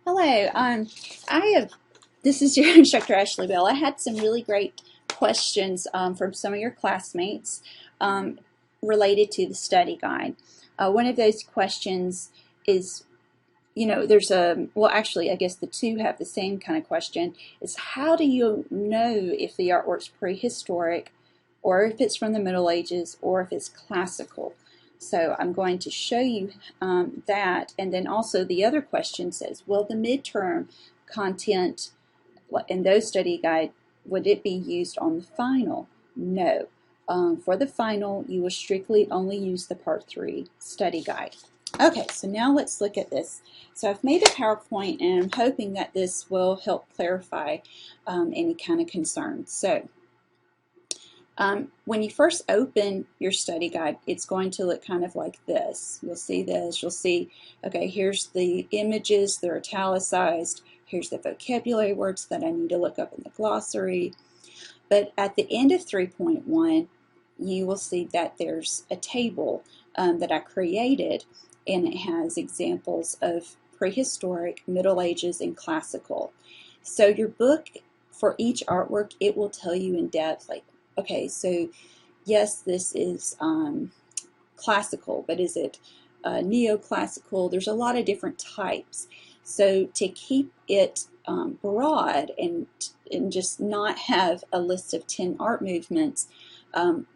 Hello. I have. This is your instructor Ashley Bell. I had some really great questions from some of your classmates um, related to the study guide. One of those questions is, there's a well, actually, I guess the two have the same kind of question. Is how do you know if the artwork's prehistoric, or if it's from the Middle Ages, or if it's classical? So I'm going to show you that, and then also the other question says, will the midterm content in those study guide, would it be used on the final? No. For the final, you will strictly only use the Part 3 study guide. Okay, so now let's look at this. So I've made a PowerPoint, and I'm hoping that this will help clarify any kind of concerns. So when you first open your study guide, it's going to look kind of like this. You'll see this. You'll see, okay, here's the images. They're italicized. Here's the vocabulary words that I need to look up in the glossary. But at the end of 3.1, you will see that there's a table that I created, and it has examples of prehistoric, Middle Ages, and classical. So your book, for each artwork, it will tell you in depth, like, okay, so yes, this is classical, but is it neoclassical? There's a lot of different types. So to keep it broad and just not have a list of 10 art movements,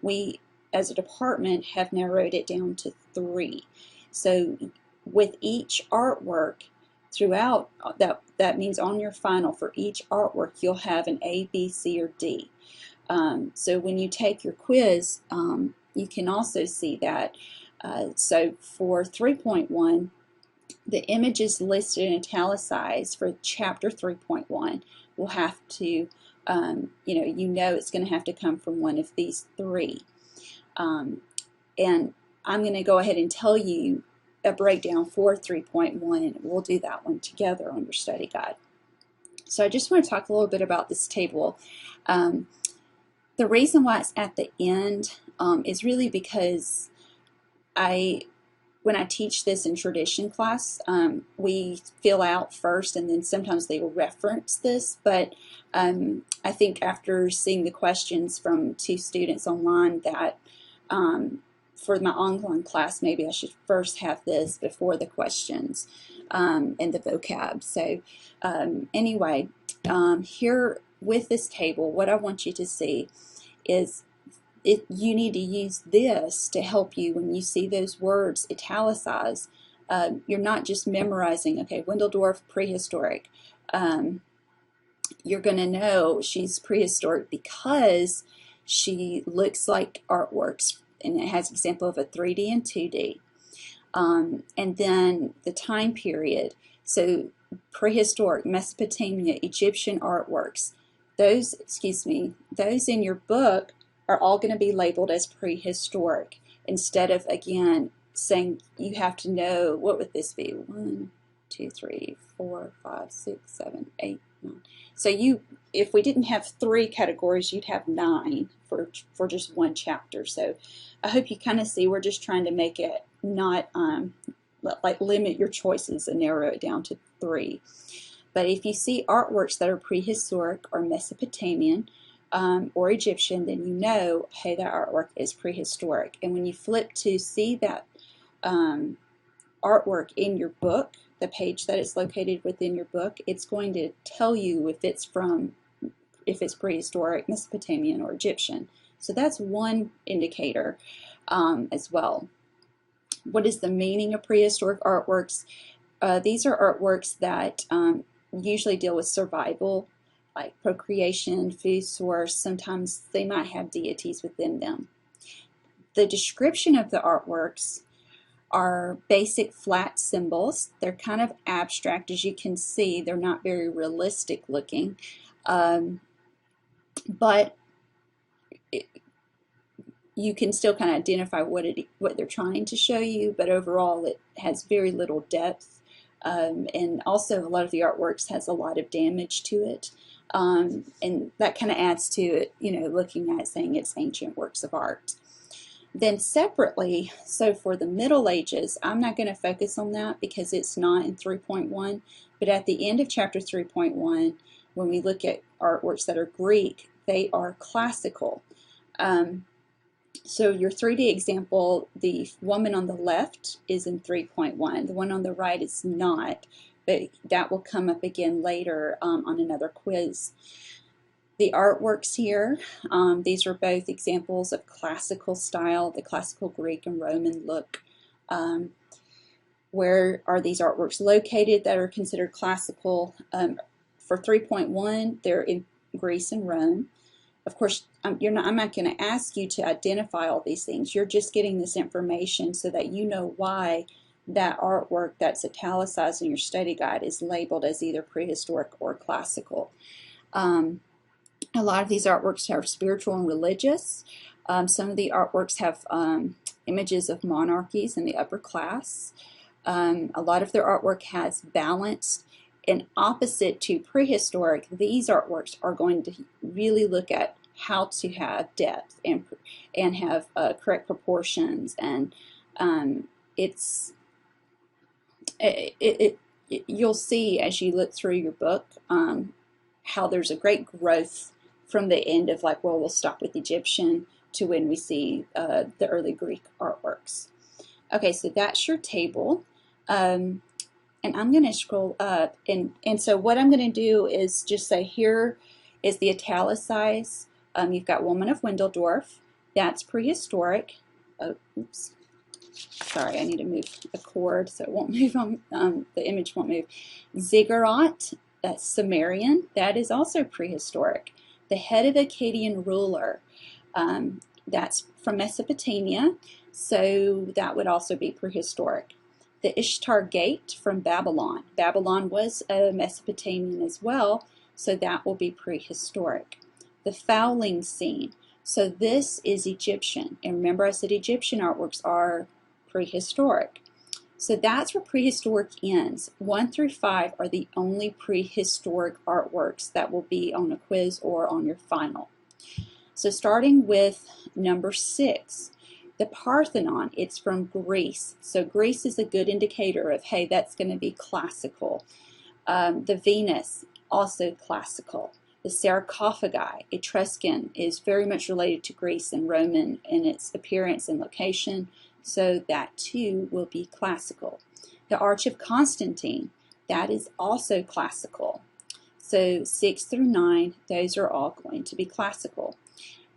we as a department have narrowed it down to 3. So with each artwork throughout, that means on your final for each artwork you'll have an A, B, C, or D. So when you take your quiz, you can also see that. So for 3.1, the images listed in italicized for chapter 3.1 will have to, it's going to have to come from one of these 3. And I'm going to go ahead and tell you a breakdown for 3.1, and we'll do that one together on your study guide. So I just want to talk a little bit about this table. The reason why it's at the end is really because when I teach this in tradition class, we fill out first, and then sometimes they will reference this. But I think after seeing the questions from 2 students online that for my online class, maybe I should first have this before the questions and the vocab. So anyway, here with this table, what I want you to see is you need to use this to help you when you see those words italicized. You're not just memorizing, okay, Wendeldorf, prehistoric. You're going to know she's prehistoric because she looks like artworks, and it has an example of a 3D and 2D. And then the time period. So prehistoric, Mesopotamia, Egyptian artworks. Those in your book are all going to be labeled as prehistoric, instead of, again, saying you have to know, what would this be? 1, 2, 3, 4, 5, 6, 7, 8, 9. So if we didn't have 3 categories, you'd have 9 for just one chapter. So I hope you kind of see we're just trying to make it not like limit your choices and narrow it down to 3. But if you see artworks that are prehistoric or Mesopotamian or Egyptian, then you know, hey, that artwork is prehistoric. And when you flip to see that artwork in your book, the page that it's located within your book, it's going to tell you if it's prehistoric, Mesopotamian, or Egyptian. So that's one indicator as well. What is the meaning of prehistoric artworks? These are artworks that usually deal with survival, like procreation, food source. Sometimes they might have deities within them. The description of the artworks are basic flat symbols. They're kind of abstract, as you can see. They're not very realistic looking, but you can still kind of identify what they're trying to show you, but overall it has very little depth. And also a lot of the artworks has a lot of damage to it. And that kind of adds to it, looking at it saying it's ancient works of art. Then separately, so for the Middle Ages, I'm not going to focus on that because it's not in 3.1, but at the end of chapter 3.1, when we look at artworks that are Greek, they are classical. So your 3D example, the woman on the left is in 3.1. The one on the right is not, but that will come up again later on another quiz. The artworks here, these are both examples of classical style, the classical Greek and Roman look. Where are these artworks located that are considered classical? For 3.1, they're in Greece and Rome. Of course, I'm not going to ask you to identify all these things. You're just getting this information so that you know why that artwork that's italicized in your study guide is labeled as either prehistoric or classical. A lot of these artworks are spiritual and religious. Some of the artworks have images of monarchies in the upper class. A lot of their artwork has balance. And opposite to prehistoric, these artworks are going to really look at how to have depth and have correct proportions. And you'll see as you look through your book how there's a great growth from the end of like, well, we'll stop with Egyptian to when we see the early Greek artworks. Okay, so that's your table. And I'm going to scroll up. And so what I'm going to do is just say here is the italicized. You've got Woman of Windledorf. That's prehistoric. Oh, oops. Sorry, I need to move a cord so it won't move on, the image won't move. Ziggurat, that's Sumerian. That is also prehistoric. The head of Akkadian ruler, that's from Mesopotamia, so that would also be prehistoric. The Ishtar Gate from Babylon. Babylon was a Mesopotamian as well, so that will be prehistoric. The fowling scene. So this is Egyptian. And remember I said Egyptian artworks are prehistoric. So that's where prehistoric ends. 1 through 5 are the only prehistoric artworks that will be on a quiz or on your final. So starting with number 6, the Parthenon, it's from Greece. So Greece is a good indicator of, hey, that's going to be classical. The Venus, also classical. The sarcophagi, Etruscan, is very much related to Greece and Roman in its appearance and location. So that too will be classical. The Arch of Constantine, that is also classical. So 6 through 9, those are all going to be classical.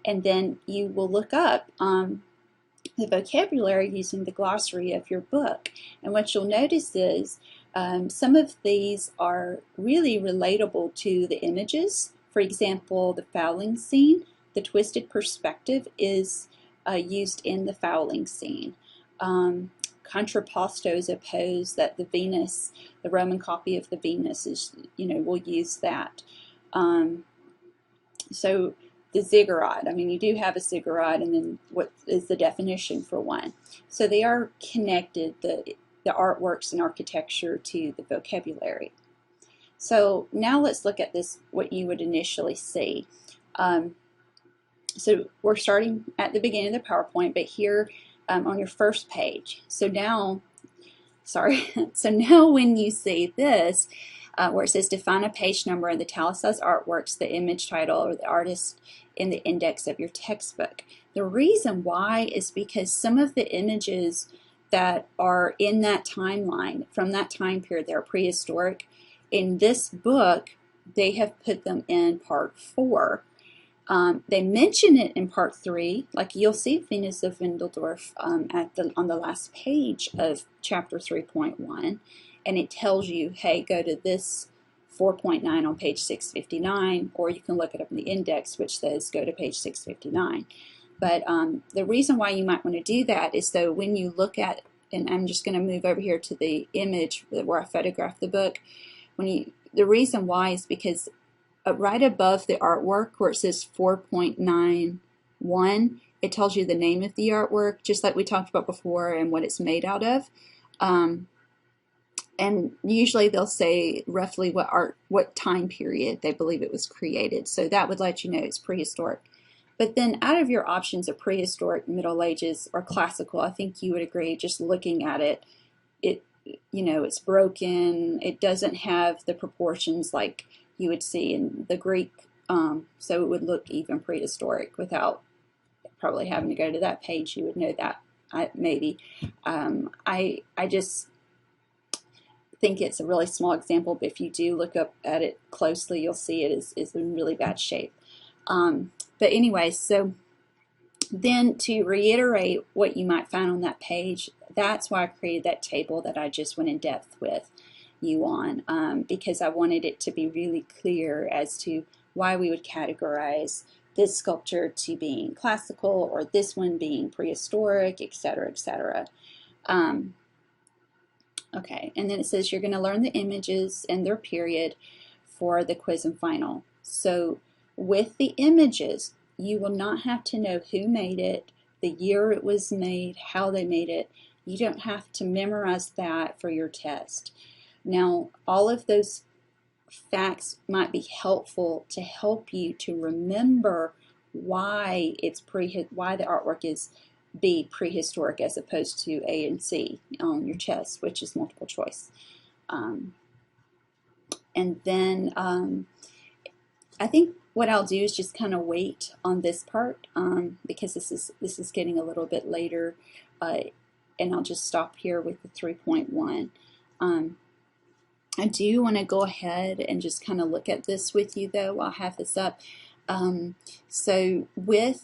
And then you will look up the vocabulary using the glossary of your book. And what you'll notice is some of these are really relatable to the images. For example, the fowling scene, the twisted perspective is used in the fowling scene. Contrappostos oppose that the Venus, the Roman copy of the Venus is, we'll use that. So the ziggurat, I mean, you do have a ziggurat, and then what is the definition for one? So they are connected, the artworks and architecture, to the vocabulary. So now let's look at this, what you would initially see. So we're starting at the beginning of the PowerPoint, but here on your first page. So now when you see this, where it says define a page number in the italicized artworks, the image title, or the artist in the index of your textbook. The reason why is because some of the images that are in that timeline, from that time period, they're prehistoric. In this book, they have put them in part 4. They mention it in part 3, like you'll see Venus of Windledorf on the last page of chapter 3.1, and it tells you, hey, go to this 4.9 on page 659, or you can look it up in the index, which says go to page 659. But the reason why you might want to do that is so when you look at, and I'm just going to move over here to the image where I photographed the book. The reason why is because right above the artwork where it says 4.91, it tells you the name of the artwork, just like we talked about before, and what it's made out of. And usually they'll say roughly what time period they believe it was created. So that would let you know it's prehistoric. But then out of your options of prehistoric, Middle Ages, or classical, I think you would agree, just looking at it, it's broken. It doesn't have the proportions like you would see in the Greek, so it would look even prehistoric without probably having to go to that page. You would know that, maybe. I just think it's a really small example, but if you do look up at it closely, you'll see it is in really bad shape. But anyway, so then to reiterate what you might find on that page, that's why I created that table that I just went in depth with you on, because I wanted it to be really clear as to why we would categorize this sculpture to being classical or this one being prehistoric, etc., etc. Okay, and then it says you're going to learn the images and their period for the quiz and final. So with the images, you will not have to know who made it, the year it was made, how they made it. You don't have to memorize that for your test. Now, all of those facts might be helpful to help you to remember why why the artwork is B, prehistoric, as opposed to A and C on your test, which is multiple choice. And then I think what I'll do is just kind of wait on this part, because this is getting a little bit later, and I'll just stop here with the 3.1. I do want to go ahead and just kind of look at this with you, though, while I have this up. So with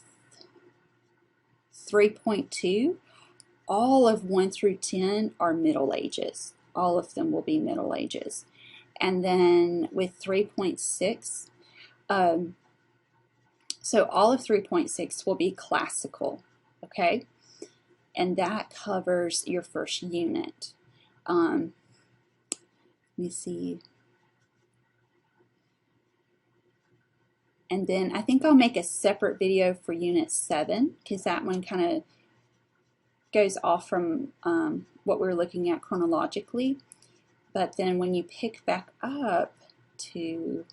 3.2, all of 1 through 10 are Middle Ages. All of them will be Middle Ages. And then with 3.6, so all of 3.6 will be classical, okay? And that covers your first unit. Let me see. And then I think I'll make a separate video for Unit 7, because that one kind of goes off from what we were looking at chronologically. But then when you pick back up to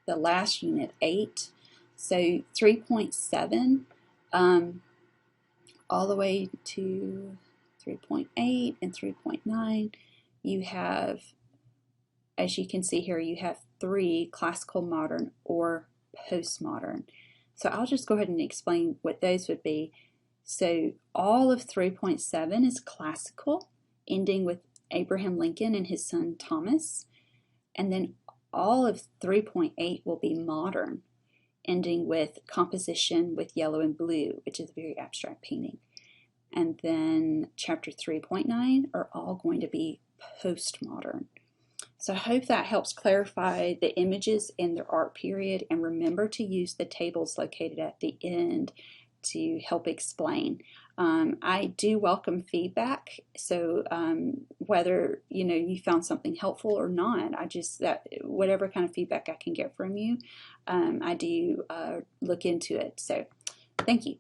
the last unit, 8, so 3.7, all the way to 3.8 and 3.9, you have, as you can see here, you have 3 classical, modern, or postmodern. So I'll just go ahead and explain what those would be. So all of 3.7 is classical, ending with Abraham Lincoln and his son Thomas. And then all of 3.8 will be modern, ending with composition with yellow and blue, which is a very abstract painting. And then chapter 3.9 are all going to be postmodern. So I hope that helps clarify the images in their art period, and remember to use the tables located at the end to help explain. I do welcome feedback, so whether you found something helpful or not, whatever kind of feedback I can get from you, I do look into it. So thank you.